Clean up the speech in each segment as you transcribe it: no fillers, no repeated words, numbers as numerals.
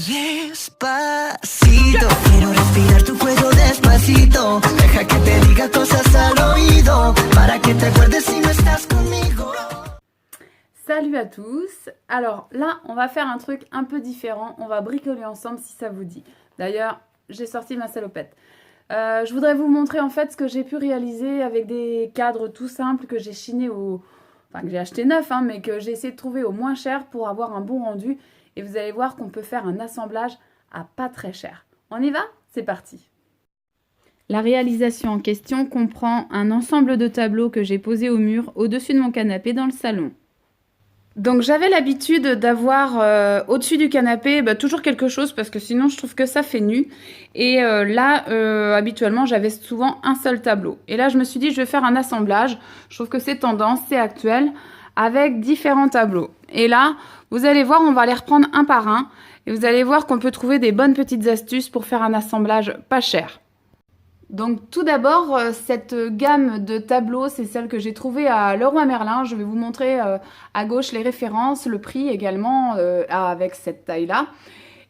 Despacito, quiero respirar tu cuello despacito. Deja que te diga cosas al oído, para que te acuerdes si no estás conmigo. Salut à tous. Alors là, on va faire un truc un peu différent. On va bricoler ensemble si ça vous dit. D'ailleurs, j'ai sorti ma salopette. Je voudrais vous montrer en fait ce que j'ai pu réaliser avec des cadres tout simples que j'ai chiné Enfin, que j'ai acheté neuf, hein, mais que j'ai essayé de trouver au moins cher pour avoir un bon rendu. Et vous allez voir qu'on peut faire un assemblage à pas très cher. On y va? C'est parti! La réalisation en question comprend un ensemble de tableaux que j'ai posés au mur au-dessus de mon canapé dans le salon. Donc j'avais l'habitude d'avoir au-dessus du canapé toujours quelque chose parce que sinon je trouve que ça fait nu. Et là, habituellement, j'avais souvent un seul tableau. Et là, je me suis dit, je vais faire un assemblage. Je trouve que c'est tendance, c'est actuel, avec différents tableaux. Et là, vous allez voir, on va les reprendre un par un. Et vous allez voir qu'on peut trouver des bonnes petites astuces pour faire un assemblage pas cher. Donc tout d'abord, cette gamme de tableaux, c'est celle que j'ai trouvée à Leroy Merlin. Je vais vous montrer à gauche les références, le prix également avec cette taille-là.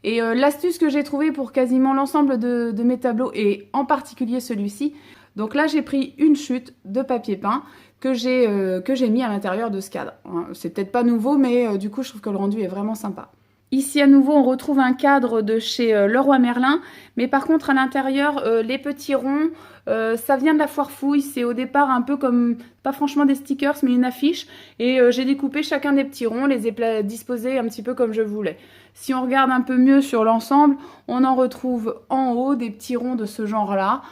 Et l'astuce que j'ai trouvée pour quasiment l'ensemble de mes tableaux, et en particulier celui-ci. Donc là, j'ai pris une chute de papier peint que j'ai mis à l'intérieur de ce cadre. C'est peut-être pas nouveau, mais du coup, je trouve que le rendu est vraiment sympa. Ici, à nouveau, on retrouve un cadre de chez Leroy Merlin. Mais par contre, à l'intérieur, les petits ronds, ça vient de la foire fouille. C'est au départ un peu comme, pas franchement des stickers, mais une affiche. Et j'ai découpé chacun des petits ronds, les ai disposés un petit peu comme je voulais. Si on regarde un peu mieux sur l'ensemble, on en retrouve en haut des petits ronds de ce genre-là.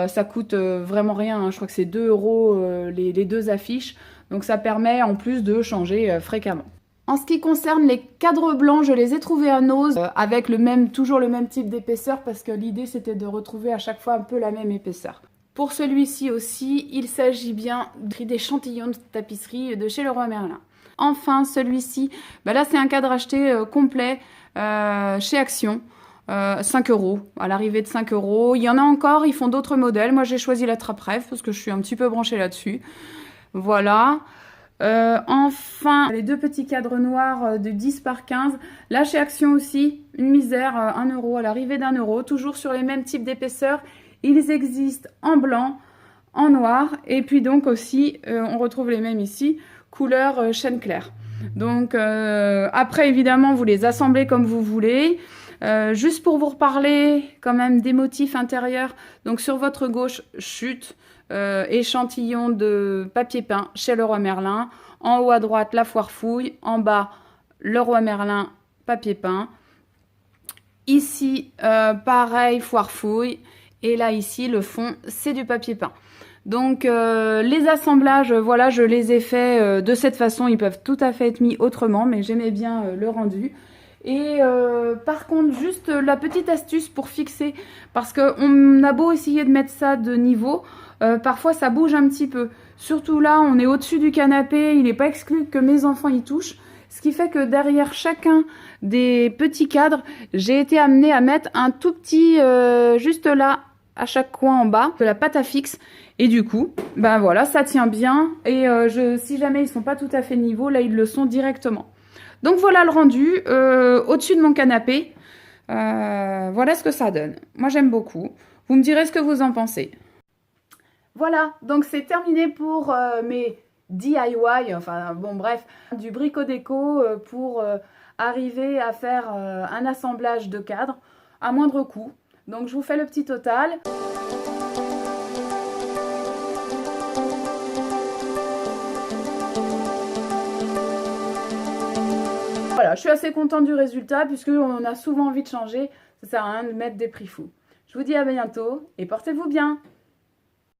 Ça coûte vraiment rien, hein. Je crois que c'est 2 € les deux affiches. Donc ça permet en plus de changer fréquemment. En ce qui concerne les cadres blancs, je les ai trouvés à Nose avec toujours le même type d'épaisseur parce que l'idée c'était de retrouver à chaque fois un peu la même épaisseur. Pour celui-ci aussi, il s'agit bien d'échantillons de tapisserie de chez Leroy Merlin. Enfin, celui-ci, là c'est un cadre acheté complet chez Action. 5 €, à l'arrivée de 5 €. Il y en a encore, ils font d'autres modèles. Moi j'ai choisi la Trapref parce que je suis un petit peu branchée là-dessus. Voilà. Enfin, les deux petits cadres noirs de 10 par 15. Là, chez Action aussi, une misère, 1 € à l'arrivée d'1 €. Toujours sur les mêmes types d'épaisseur. Ils existent en blanc, en noir. Et puis donc aussi, on retrouve les mêmes ici, couleur chêne clair. Donc après, évidemment, vous les assemblez comme vous voulez. Juste pour vous reparler quand même des motifs intérieurs. Donc sur votre gauche, chute. Échantillon de papier peint chez Leroy Merlin. En haut à droite, la foire fouille. En bas, Leroy Merlin, papier peint. Ici, pareil, foire fouille. Et là, ici, le fond, c'est du papier peint. Donc, les assemblages, voilà, je les ai faits de cette façon. Ils peuvent tout à fait être mis autrement, mais j'aimais bien le rendu. Et par contre, juste la petite astuce pour fixer, parce qu'on a beau essayer de mettre ça de niveau, parfois ça bouge un petit peu. Surtout là, on est au-dessus du canapé, il n'est pas exclu que mes enfants y touchent. Ce qui fait que derrière chacun des petits cadres, j'ai été amenée à mettre un tout petit, juste là, à chaque coin en bas, de la pâte à fixe. Et du coup, voilà, ça tient bien. Et si jamais ils sont pas tout à fait niveau, là ils le sont directement. Donc voilà le rendu au-dessus de mon canapé. Voilà ce que ça donne. Moi j'aime beaucoup. Vous me direz ce que vous en pensez. Voilà, donc c'est terminé pour mes DIY, enfin bon bref, du brico-déco pour arriver à faire un assemblage de cadres à moindre coût. Donc je vous fais le petit total. Voilà, je suis assez contente du résultat puisqu'on a souvent envie de changer. Ça sert à rien de mettre des prix fous. Je vous dis à bientôt et portez-vous bien.